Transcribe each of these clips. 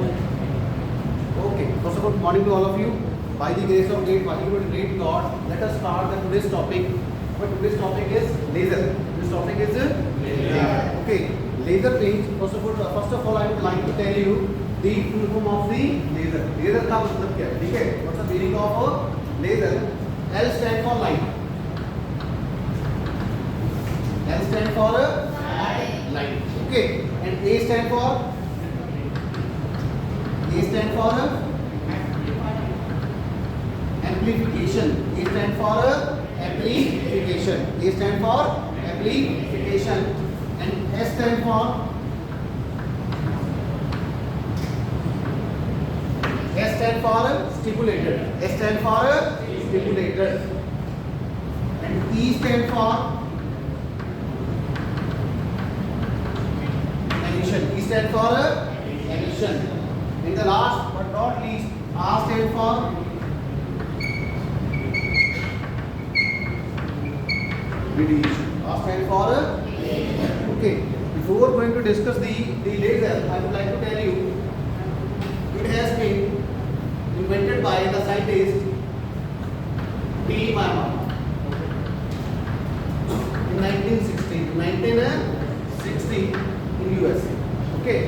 Okay, first of all, good morning to all of you. By the grace of great God, let us start today's topic. But today's topic is laser. This topic is laser. Okay, laser means first of all, I would like to tell you the full form of the laser. Laser का मतलब क्या है? ठीक है? What's the meaning of laser? L stand for light. L stand for light. Okay, and A stand for amplification. A stand for amplification. A stand for amplification. And S stand for stimulated. S stand for stimulated. And E stand for emission. E stand for emission. And the last but not least, R stand for radiation. R stand for okay. Before going to discuss the laser, I would like to tell you it has been invented by the scientist T. Marmot in 1960 in USA. Okay,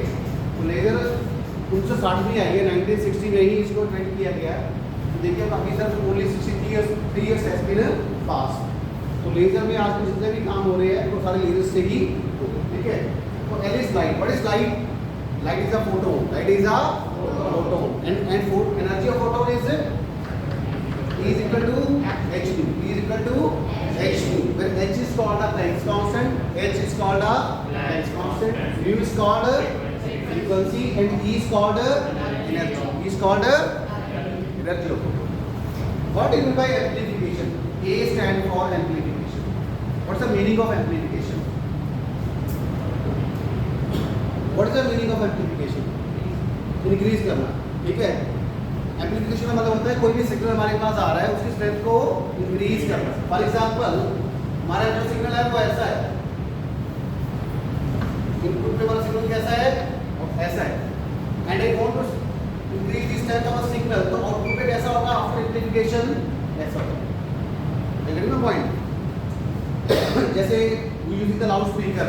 तो laser 1960 में आई है, 1960 में ही इसको invent किया गया। देखिए बाकी sir only 3 years has been passed। तो लेजर में आज जितने भी काम हो रहे हैं वो सारे लेजर से ही हो रहे हैं। ठीक है, तो L is light. What is light? Light is a photon. Light is a photon. And energy of photon is E is equal to h2. E is equal to h2. Where h is called a Planck's constant, h is called a Planck's constant, mu is called frequency, and E is called energy. E is called energy of photon. What do you mean by amplification? A stands for amplification. What's the meaning of amplification? What is the meaning of amplification? Increase करना, ठीक है? Amplification का मतलब होता है कोई भी signal हमारे पास आ रहा है उसकी स्ट्रेंथ को इंक्रीज करना। फॉर एग्जांपल हमारा जो सिग्नल है वो ऐसा है, इनपुट पे वाला सिग्नल कैसा है और ऐसा है, and I want to increase the strength of a signal, तो आउटपुट पे कैसा होगा आफ्टर एम्प्लीफिकेशन? ऐसा होगा। Getting the point? जैसे we using the loud speaker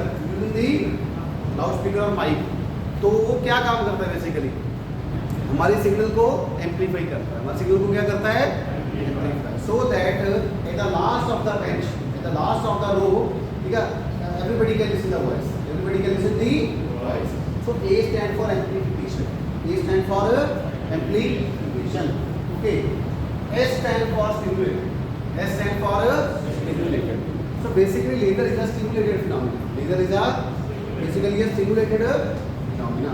और माइक, तो वो क्या काम करता है बेसिकली? हमारी सिग्नल को एम्पलीफाई करता है। हमारे सिग्नल को क्या करता है? Amplify, so that at the last of the bench, at the last of the row, ठीक है, everybody can listen the voice, everybody can listen the voice. So A stand for amplification, A stand for amplification, okay. S stand for stimulated, S stand for stimulated. So basically laser is a stimulated phenomena, laser is a basically a stimulated phenomena.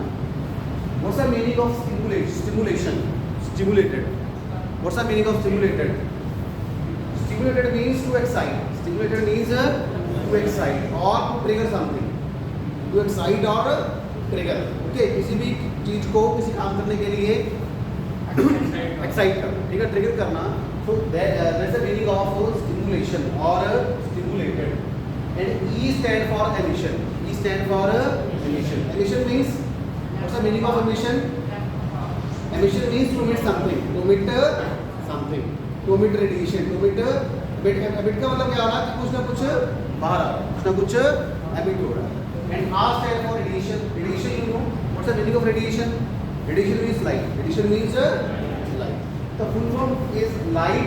What's the meaning of stimulation? Stimulated. What's the meaning of stimulated? Stimulated means to excite. Stimulated means to excite or to trigger something. To excite or trigger. Okay, किसी भी चीज को किसी काम करने के लिए excite करना, ठीक है, trigger करना. So that's the meaning of stimulation or stimulated. And E stand for emission. Stand for emission. Emission means, what's the meaning of emission? Emission means to emit something, to emit something, to emit radiation, to emit emit का मतलब क्या हो रहा है कि कुछ ना कुछ बाहर आ रहा है, कुछ ना कुछ emit हो रहा है। And R stand for radiation. Radiation, you know what's the meaning of radiation? Radiation means light. Radiation means light. The full form is light.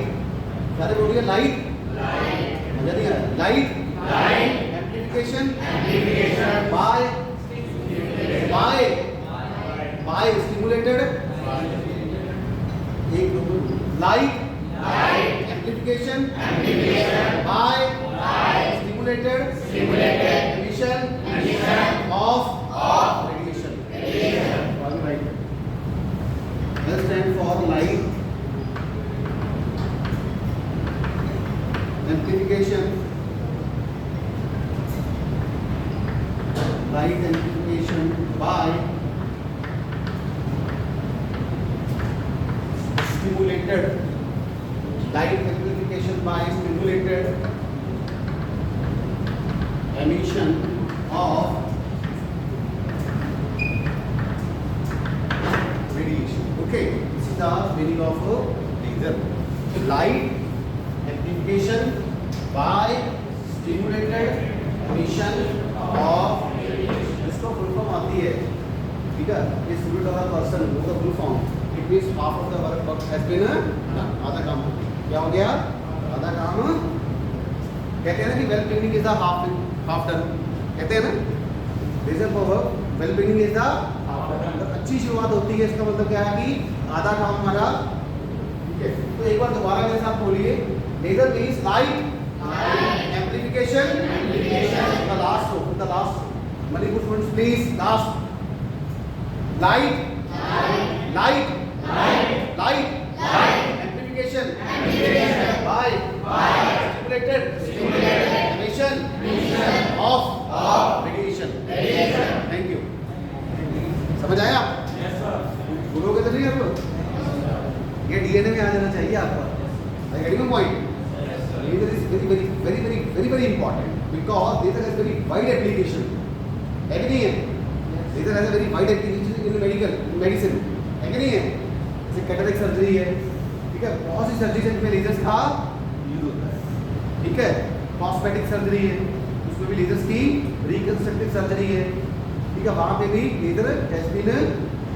सारे बोलिए light. Light. मजा नहीं आ रहा? Light. Light. Amplification by stimulated light amplification by stimulated emission of radiation. Right. L stand for light amplification, light amplification by stimulated, light amplification by stimulated emission of Okay, this is the meaning of laser. Light amplification by stimulated emission of, इसको full form आती है, ठीक है, इस full of person वो का full form, it means half of the work has been done, आधा काम क्या हो गया, आधा काम। कहते हैं ना कि well being is the half done, कहते हैं ना, reason for well being is the half done. अच्छी शुरुआत होती है इसका मतलब क्या है कि आधा काम हमारा, ठीक है। तो एक बार दोबारा मेरे साथ बोलिए, laser means light amplification, the last Manipur students please, last light amplification by stimulated emission of radiation. Thank you. समझ आया? बोलोगे तो नहीं आप लोग? ये डीएनए में आ जाना चाहिए आपका। I getting a point? Laser is very important because laser has very wide application. है कि नहीं है? Laser has a very wide application in medicine. है कि नहीं है? जैसे कैटरेक्ट सर्जरी है, ठीक है, बहुत सी सर्जरी में लेजर्स का यूज होता है, ठीक है। कॉस्मेटिक सर्जरी है, उसमें भी लेजर्स की, रिकंस्ट्रक्टिव सर्जरी है, ठीक है, वहाँ पे भी laser has been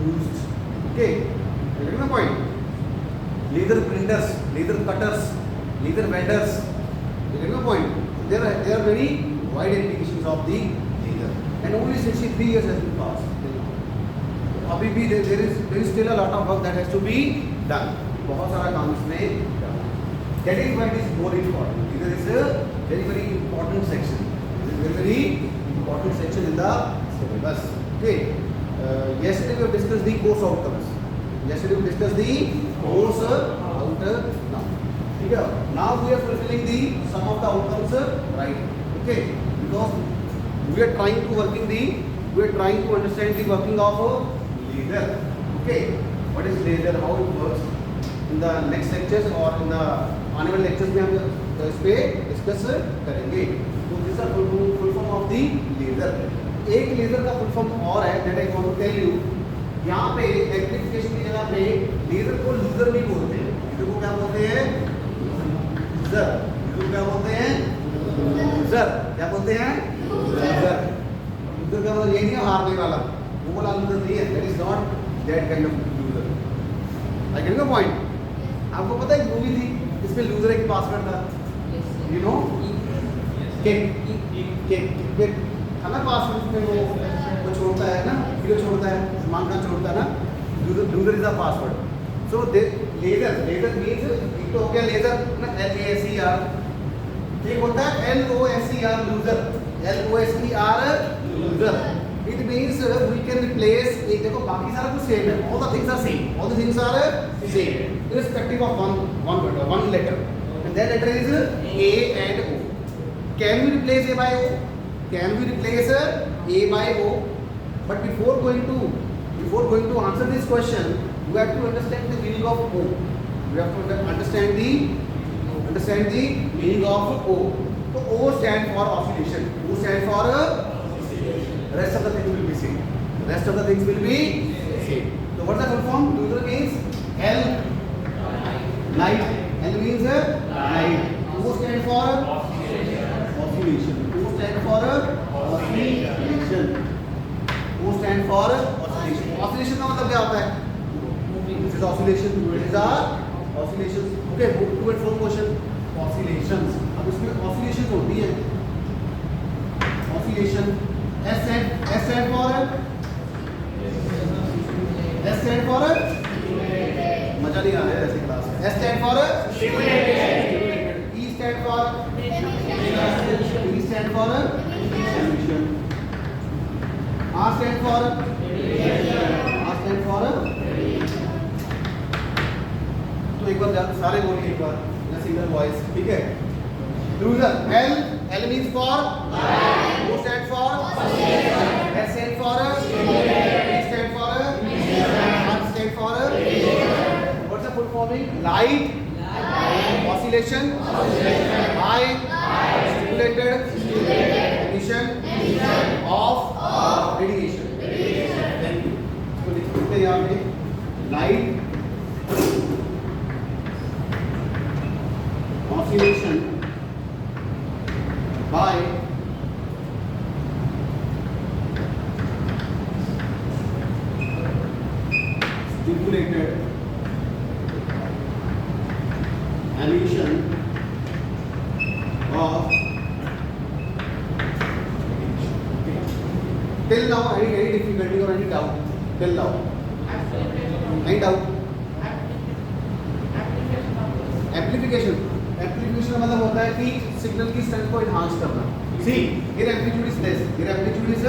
used. Okay, getting the point? Laser printers, laser cutters, laser vendors, you get my point? There are very wide applications of the laser, and only 63 years has been passed. अभी भी there is still a lot of work that has to be done. बहुत सारा काम इसमें done. That is why it is more important. Laser is a very important section. It is very important section in the syllabus. Okay. Yesterday we have discussed the course outcomes. Yesterday we discussed the course outcomes. Now we are fulfilling the some of the outcomes, right? Okay, because we are trying to understand the working of laser. Okay, what is laser, how it works? In the next lectures or in the आने वाले lectures में हम इस पे discuss करेंगे। तो this is full form of the laser. एक laser का full form और है that I want to tell you. यहाँ पे amplification की जगह पे laser को laser भी बोलते हैं। laser को क्या बोलते हैं? लूजर। इसको क्या बोलते हैं? लूजर। क्या बोलते हैं? लूजर। लूजर का मतलब ये नहीं है हारने वाला, वो वाला लूजर नहीं है, that is not that kind of loser. I get your point? आपको पता है एक मूवी थी इसमें लूजर एक पासवर्ड था, यू नो, केक था ना पासवर्ड में, वो छोड़ता है ना, हीरो छोड़ता है, सलमान खान छोड़ता है ना, loser is the password. So laser means एक तो हो गया लेजर ना, LASER, ठीक होता है LOSER loser, LOSER loser. It means we can replace, एक देखो बाकी सारा कुछ सेम है, all the things are same, same irrespective of one letter, and that letter is A and O. Can we replace A by O? Can we replace A by O? But before going to answer this question, you have to understand the meaning of O. You have to understand the meaning of O. So O stands for oscillation. O stands for rest of the things will be same. Rest of the things will be same. So what's the full form? Luther means L, light. L means light. O stands for oscillation. O stands for oscillation. O stands for oscillation. Oscillation का मतलब क्या होता है? This is oscillation. These are oscillations. Okay, move to and from question. Oscillations. अब इसमें oscillations होती है. Oscillation. S stand for मजा नहीं आ रहा है ऐसी क्लास में। S stand for stimulated. E stand for solution. R stand for तो एक बार सारे बोलिए एक बार ना, सिंगल वॉइस, ठीक है। Loser L means for O stand for S stand for E stand for R stand for what's the full forming? Light, oscillation, by stimulated emission of radiation. Thank you. इसको लिख सकते हैं यहाँ पे, light oscillation by stimulated emission of till now any difficulty or any doubt till now any doubt application application का मतलब होता है कि सिग्नल की स्ट्रेंथ को एनहांस करना see here amplitude is less here amplitude is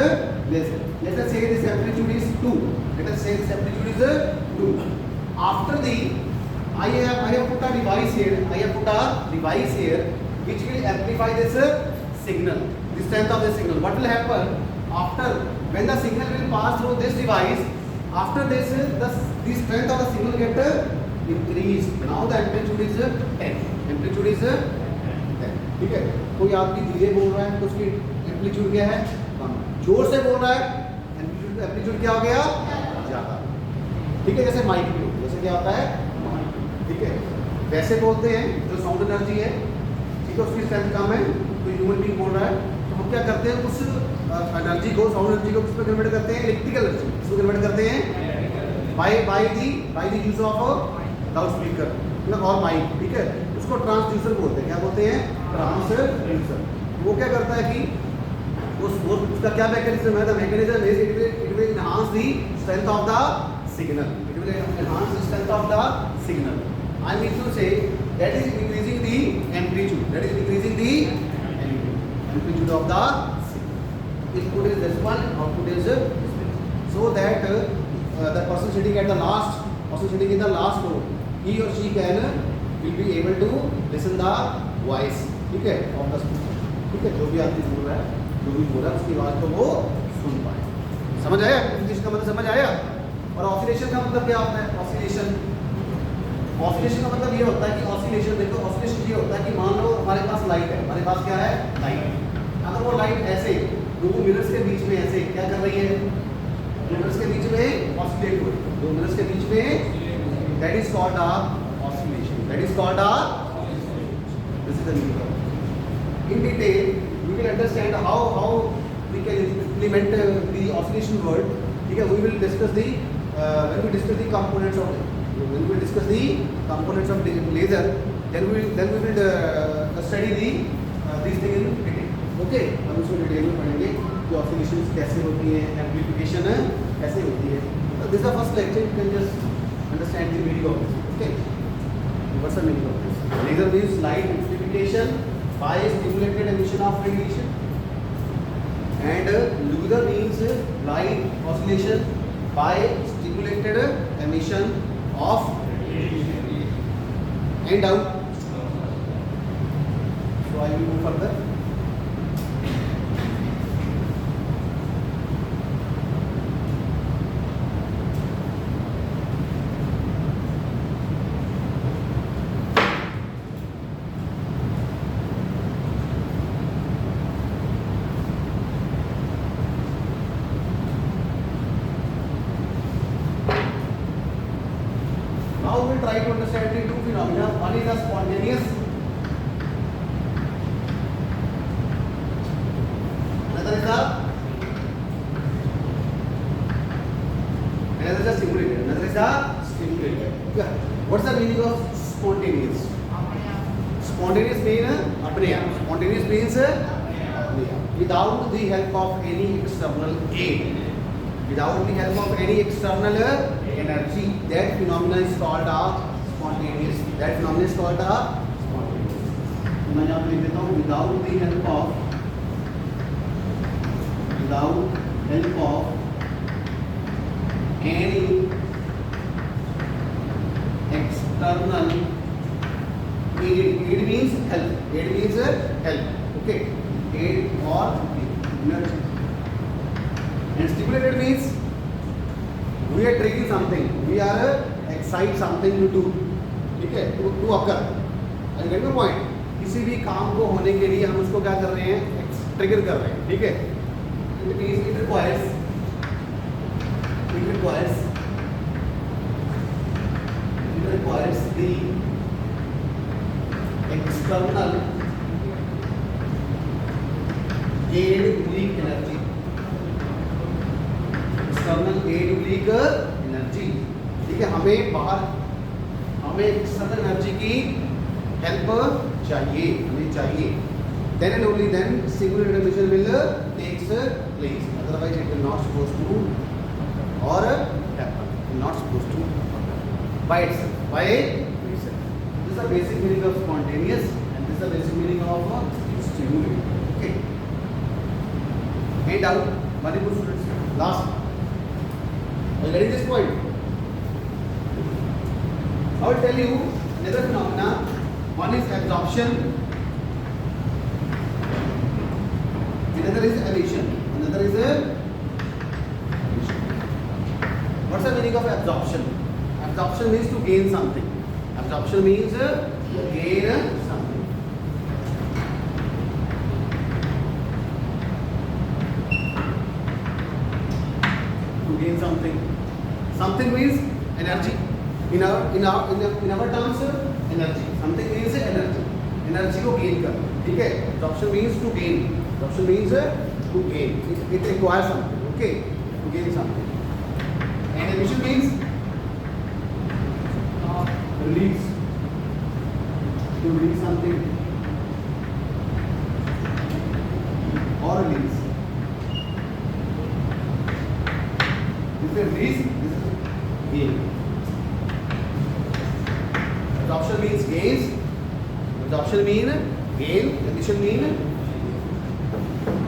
less let us say this amplitude is 2 let us say this amplitude is 2 after the I have put a device here which will amplify this signal the strength of the signal what will happen after when the signal will pass through this device after this the strength of the signal get increased now the amplitude is 10 amplitude is 10 ठीक है कोई आपकी धीरे बोल रहा है तो उसकी एम्पलीट्यूड क्या है कम जोर से बोल रहा है एम्पलीट्यूड क्या हो गया ज्यादा ठीक है जैसे माइक में जैसे क्या होता है ठीक है वैसे बोलते हैं जो साउंड एनर्जी है ठीक है उसकी स्ट्रेंथ कम है तो ह्यूमन बीइंग बोल रहा है तो हम क्या करते हैं उस एनर्जी को साउंड एनर्जी को किस में कन्वर्ट करते हैं इलेक्ट्रिकल एनर्जी इसको कन्वर्ट करते हैं by the use of loud speaker मतलब और माइक ठीक है उसको ट्रांसड्यूसर बोलते हैं क्या बोलते हैं ट्रांसड्यूसर वो क्या करता है कि उसका क्या मैकेनिज्म है the mechanism is it will enhance the strength of the signal it will enhance the strength of the signal I need to say that is increasing the amplitude of the signal input is this one output is this one so that the person sitting in the last row he or she will be able to listen the voice ठीक है of the speaker ठीक है जो भी आदमी बोल रहा है उसकी आवाज को वो सुन पाए समझ आया इसका मतलब समझ आया और ऑसिलेशन का मतलब क्या होता है ऑसिलेशन का मतलब ये होता है कि ऑसिलेशन देखो ऑसिलेशन ये होता है कि मान लो हमारे पास लाइट है हमारे पास क्या है लाइट अगर वो लाइट ऐसे दो मिरर्स के बीच में ऐसे क्या कर रही है मिरर्स के बीच में ऑसिलेट हो रही है दो मिरर्स के बीच में that is called a oscillation this is the meaning in detail we will understand how we can implement the oscillation word ठीक है we will discuss the when we discuss the components of when we discuss the components of laser then we will study these things in detail okay हम इसको detail में पढ़ेंगे कि oscillations कैसे होती हैं एम्प्लीफिकेशन कैसे होती है this is the first lecture you can just understand the meaning of this okay what's the meaning of this laser means light amplification by stimulated emission of radiation and laser means light oscillation by stimulated emission of and out so I will move further try to understand the two phenomena. One is the spontaneous, another is the stimulated. What's the meaning of spontaneous? Spontaneous means apnea. Spontaneous means apnea. Without the help of any external aid. Without the help of any external energy, that phenomenon is called a spontaneous. That phenomenon is called a spontaneous. मैं यहाँ पे लिख देता हूँ without the help of any external aid. Aid means help. Aid means help. Okay. Aid or energy. And stimulated means we are triggering something, we are excite something to do, ठीक है, to occur. I get the point. किसी भी काम को होने के लिए हम उसको क्या कर रहे हैं, ट्रिगर कर रहे हैं, ठीक है. It requires the external aid oblique energy. External aid oblique energy, ठीक है, हमें एक्सटर्नल एनर्जी की हेल्प हमें चाहिए, then and only then single detonation will takes place, otherwise it will not supposed to or happen, not supposed to by itself. This is the basic meaning of spontaneous and this is the basic meaning of stimulated. Okay, any doubt? Manipur students, last, are you getting this point? I will tell you another phenomena. One is absorption, another is emission, another is emission. What's the meaning of absorption? Absorption means to gain something. Absorption means to gain something. To gain something. Something means energy. In our terms, energy. Something means energy. Energy को gain कर, ठीक है? Absorption means to gain. Absorption means to gain. It requires something. Okay, to gain something. And emission means release. To release something or release. This is release. This is gain. Absorption means gains. Absorption mean gain. Emission mean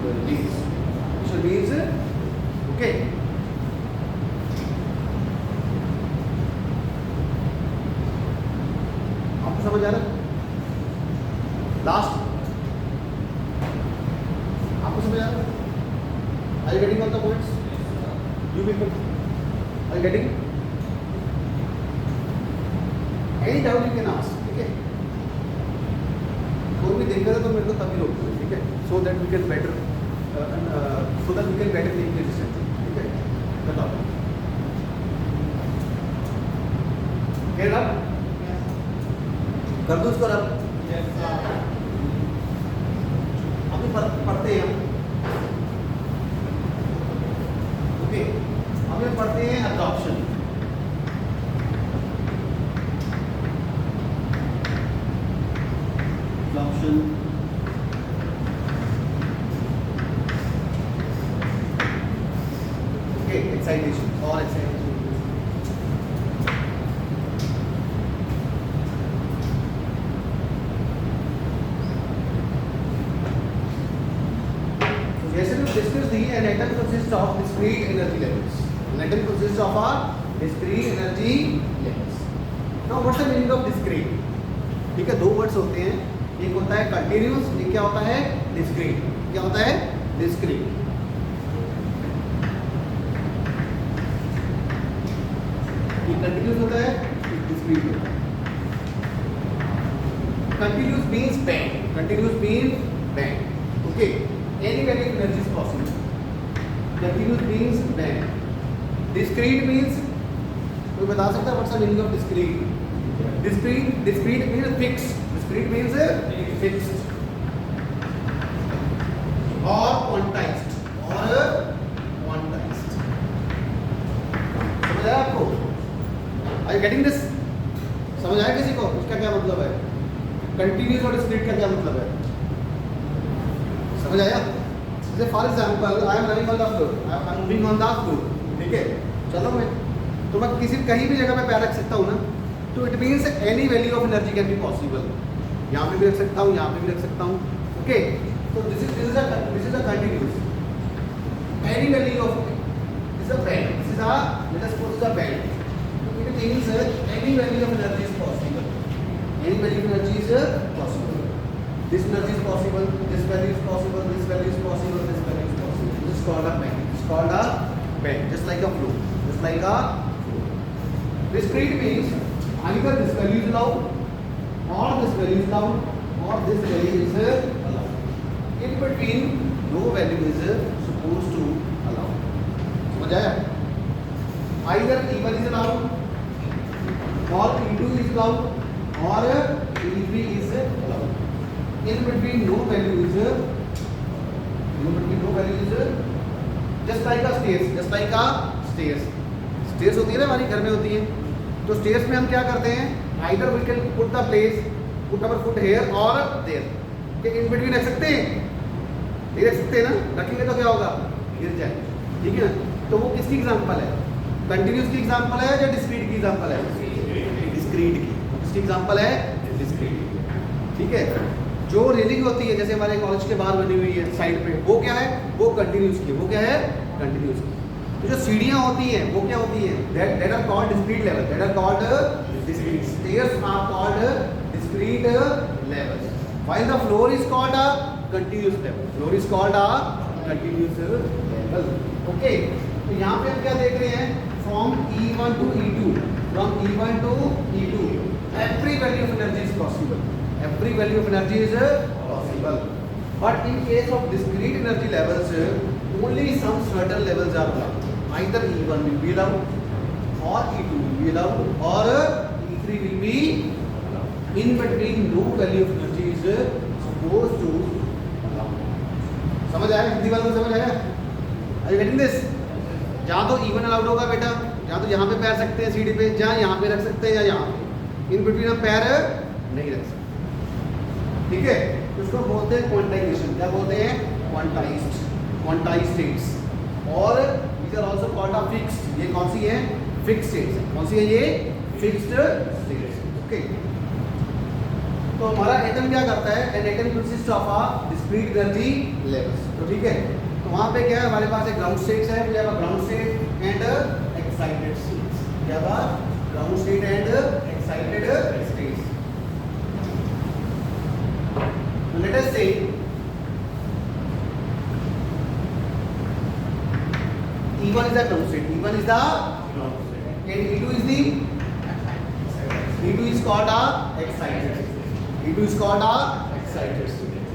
release. Emission means okay. आपको समझ आ रहा है? Last आपको समझ आ रहा है? Are you getting all the points? You people, are you getting? Any doubt you can ask, ठीक है? कोई भी देखेगा तो मेरे को तभी रोक दो, ठीक है? So that we can better take the decision, ठीक है? बताओ। Get up? कर दो उसको रब? अभी पढ़ते हैं हम, ओके? अभी पढ़ते हैं absorption. Okay, excitation or excitation. Yes, we discussed an atom consists of discrete energy levels. An atom consists of discrete energy levels. Now, what's the meaning of discrete? ठीक है, दो वर्ड्स होते हैं, एक होता है कंटिन्यूस, एक क्या होता है डिस्क्रीट. क्या होता है डिस्क्रीट? ये कंटिन्यूस होता है, डिस्क्रीट होता है. Continuous means band. Continuous means band. Okay, any value of energy is possible. Continuous means band. Discrete means, कोई बता सकता है what's the meaning of discrete? Discrete means fixed. Discrete means fixed or quantized. समझ आया आपको? Are you getting this? समझ आया किसी को? इसका क्या मतलब है? Continuous और discrete का क्या मतलब है? समझ आया? जैसे for example I am running on the floor, I am moving on the floor, ठीक है? चलो मैं कहीं भी जगह पे पैर रख सकता हूँ ना, तो it means any value of energy can be possible. यहाँ पे भी रख सकता हूँ, यहाँ पे भी रख सकता हूँ. ओके, तो this is a continuous. Any value of this is a band. This is let us suppose a band. It means any value of energy is possible. Any value of energy is possible. This energy is possible, this value is possible, this value is possible, this value is possible. This is called a band. It's called a band, just like a flow, just like a flow. Discrete means either this value is allowed or this value is allowed or this value is allowed. In between, no value is supposed to allow. समझ आया? Either E1 is allowed or E2 is allowed or E3 is allowed. In between no value is just like a stairs. Stairs होती है ना हमारी घर में होती है, तो स्टेयर्स में हम क्या करते हैं, either we can put the place, put our foot here और देयर, कि इन बिटवीन रख सकते हैं, नहीं रख सकते ना, रखेंगे तो क्या होगा, गिर जाए, ठीक है ना। तो वो किसकी एग्जांपल है, कंटिन्यूस की एग्जांपल है या डिस्क्रीट की एग्जांपल है, डिस्क्रीट की, किसकी एग्जांपल है, डिस्क्रीट की, ठीक है। जो रेलिंग होती है जैसे हमारे कॉलेज के बाहर बनी हुई है साइड पे, वो क्या है, वो कंटिन्यूस की, वो क्या है, कंटिन्यूस की। तो जो सीढ़ियां होती हैं वो क्या होती हैं, that are called discrete level, that are called discrete, stairs are called discrete levels, while the floor is called a continuous level, floor is called a continuous level. Okay, तो यहाँ पे हम क्या देख रहे हैं, from E1 to E2, from E1 to E2 every value of energy is possible, every value of energy is possible, but in case of discrete energy levels only some certain levels are allowed, either E1 will be allowed or E2 will be allowed or E3 will be allowed. In between no value of energy is supposed to allow. समझ आया, हिंदी वालों को समझ आया, are you getting this? जहाँ तो E1 allowed होगा बेटा, जहाँ तो यहाँ पे पैर सकते हैं सीढ़ी पे, जहाँ यहाँ पे रख सकते हैं या यहाँ पे, इन बिटवीन हम पैर नहीं रख सकते, ठीक है। तो उसको बोलते हैं क्वांटाइजेशन, क्या बोलते हैं, क्वांटाइज्ड स्टेट्स, और these are also called a fixed, ये कौन सी है, फिक्स्ड स्टेट्स है, कौन सी है ये, फिक्स्ड स्टेट्स, ओके। तो हमारा एटम क्या करता है, an atom consist of a discrete energy levels, तो ठीक है। तो वहाँ पे क्या है, हमारे पास एक ग्राउंड स्टेट्स है, we have a ground state and excited states, क्या था, ground state and excited states. Let us say E1 is the ground state, E1 is the ground state, and E2 is the, E2 is called a excited state, E2 is called a excited state,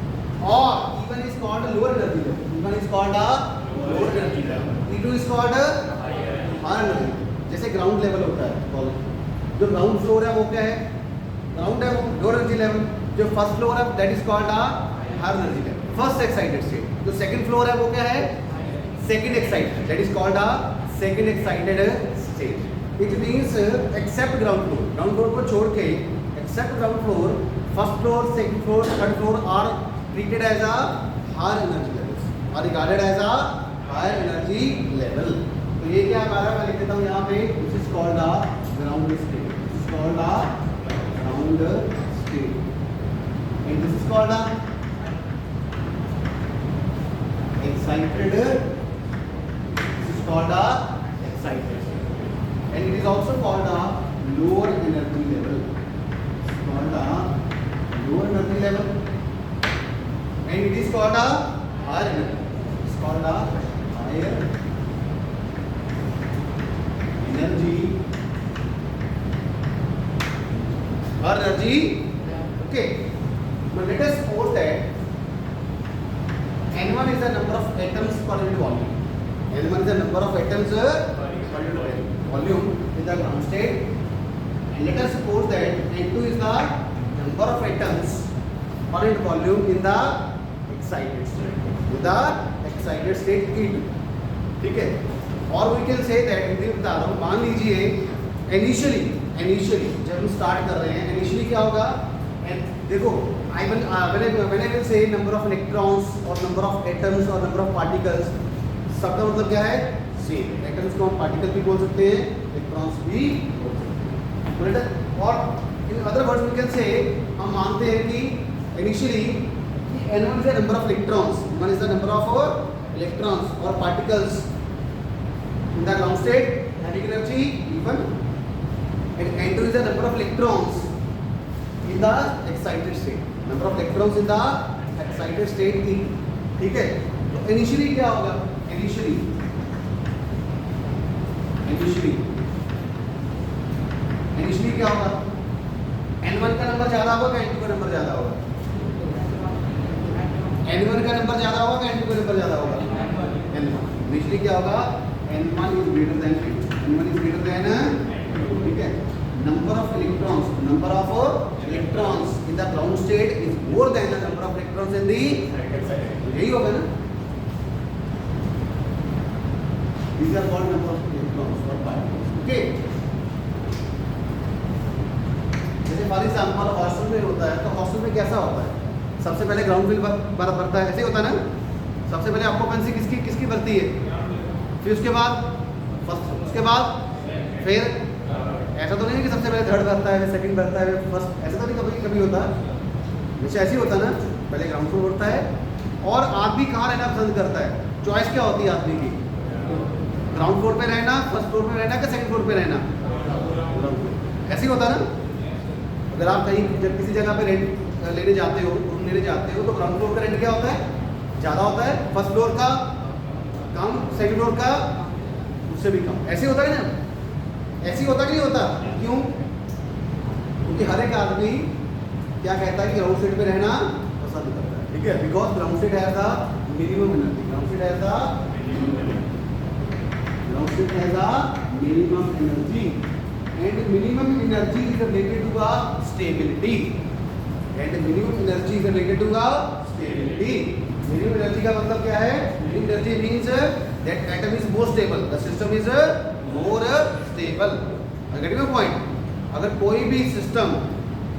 or E1 is called a lower energy level, E1 is called a lower energy level, E2 is called a higher energy, जैसे ground level होता है college, जो ground floor है वो क्या है, ground है वो लोअर एनर्जी लेवल, जो फर्स्ट फ्लोर है that is called a higher energy level, first excited state, जो सेकंड फ्लोर है वो क्या है, second excited, that is called a second excited state. It means except ground floor, ground floor को छोड़ के except ground floor, first floor, second floor, third floor are treated as a higher energy levels, are regarded as a higher energy level. तो ये क्या आ रहा है, मैं लिख देता हूँ यहाँ पे, this is called a ground state, this is called a ground state, and this is called a excited, called a excited state, and it is also called a lower energy level, it's called a lower energy level, and it is called a higher energy, it's called a higher energy, okay. Now let us suppose that N1 is the number of atoms per unit volume, N1 is the number of atoms per unit volume in the ground state, and let us suppose that N2 is the number of atoms per unit volume in the excited state, in the excited state E2, ठीक है। और we can say that, मैं बता रहा हूँ, मान लीजिए initially जब हम स्टार्ट कर रहे हैं, इनिशियली क्या होगा, देखो when I will say number of electrons or number of atoms or number of particles, सबका मतलब क्या है, सेम, एटम्स को हम पार्टिकल भी बोल सकते हैं, इलेक्ट्रॉन्स भी बोल सकते हैं, और in other words we can say, हम मानते हैं कि initially N1 is the number of electrons, N1 is the number of electrons or particles in the ground state having energy E1, and N2 is the number of electrons in the excited state, number of electrons in the excited state E2, ठीक है। तो initially क्या होगा, initially क्या होगा, N1 का number ज्यादा होगा, N2 का नंबर ज्यादा होगा, N1 का नंबर ज्यादा होगा, N2 का नंबर ज्यादा होगा, N1, इनिशियली क्या होगा, N1 is greater than N2, N1 is greater than, ठीक है। Number of number of electrons in the ground state is more than the number of electrons in the यही होगा ना. These are called number of electrons or particles. Okay. जैसे for example hostel में होता है, तो हॉस्टल में कैसा होता है? सबसे पहले ग्राउंड बिल भरता है, ऐसे होता है ना. सबसे पहले ऑक्यूपेंसी किसकी किसकी भरती है, फिर उसके बाद फर्स्ट, उसके बाद फिर ऐसा तो नहीं है कि सबसे पहले थर्ड भरता है, सेकंड भरता है, फर्स्ट, ऐसा तो नहीं कभी कभी होता. जैसे ऐसे ही होता ना, पहले ग्राउंड फ्लोर भरता है. और आदमी कहाँ रहना पसंद करता है? चॉइस क्या होती है आदमी की? ग्राउंड फ्लोर पे रहना, फर्स्ट फ्लोर पे रहना, कि सेकंड फ्लोर पे रहना? ऐसे ही होता ना. अगर आप कहीं जब किसी जगह पे रेंट लेने जाते हो, रूम लेने जाते हो, तो ग्राउंड फ्लोर का रेंट क्या होता है? ज़्यादा होता है. फर्स्ट फ्लोर का कम, सेकंड फ्लोर का उससे भी कम. ऐसे होता है ना. ऐसे होता कि नहीं होता? क्यों? क्योंकि हर एक आदमी क्या कहता है कि ग्राउंड स्टेट पे रहना पसंद करता है. ठीक है, because ground state has the minimum energy. Ground state has the minimum energy, and minimum energy is related to a stability, and minimum energy is related to a stability. minimum energy का मतलब क्या है? minimum energy means that atom is more stable, the system is more stable. getting my point? अगर कोई भी system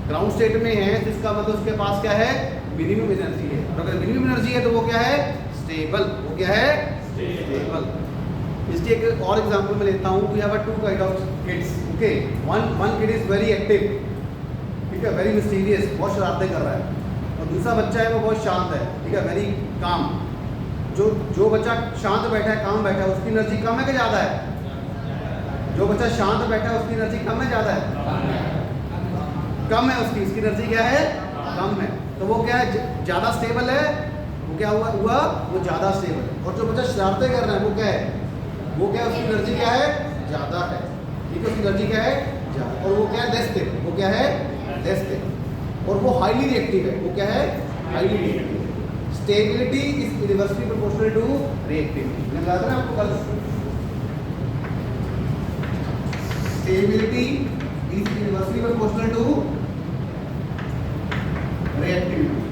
ground state में है तो इसका मतलब उसके पास क्या है? मिनिमम एनर्जी है. और अगर मिनिमम एनर्जी है तो वो क्या है? स्टेबल. वो क्या है? स्टेबल. इसकी एक और एग्जांपल मैं लेता हूँ. We have a two kind of kids. Okay, one kid is very active, ठीक है, वेरी मिस्टीरियस, बहुत शरारतें कर रहा है. और दूसरा बच्चा है वो बहुत शांत है, ठीक है, वेरी काम. जो बच्चा शांत बैठा है, काम बैठा है, उसकी एनर्जी कम है कि ज़्यादा है? जो बच्चा शांत बैठा है उसकी एनर्जी कम है ज़्यादा है? कम है. उसकी एनर्जी क्या है? कम है. तो वो क्या है? ज़्यादा स्टेबल है. वो क्या हुआ? वो ज़्यादा स्टेबल है. और जो बच्चा शरारतें कर रहा है वो क्या है? वो क्या है? उसकी एनर्जी क्या है? ज़्यादा है. ठीक है, उसकी एनर्जी क्या है? ज़्यादा. और वो क्या है? Less stable. वो क्या है? Less stable. और वो हाईली रिएक्टिव है. वो क्या है? Highly reactive. Stability is inversely proportional to reactivity. मैंने कहा था ना आपको कल, stability is inversely proportional to reactivity.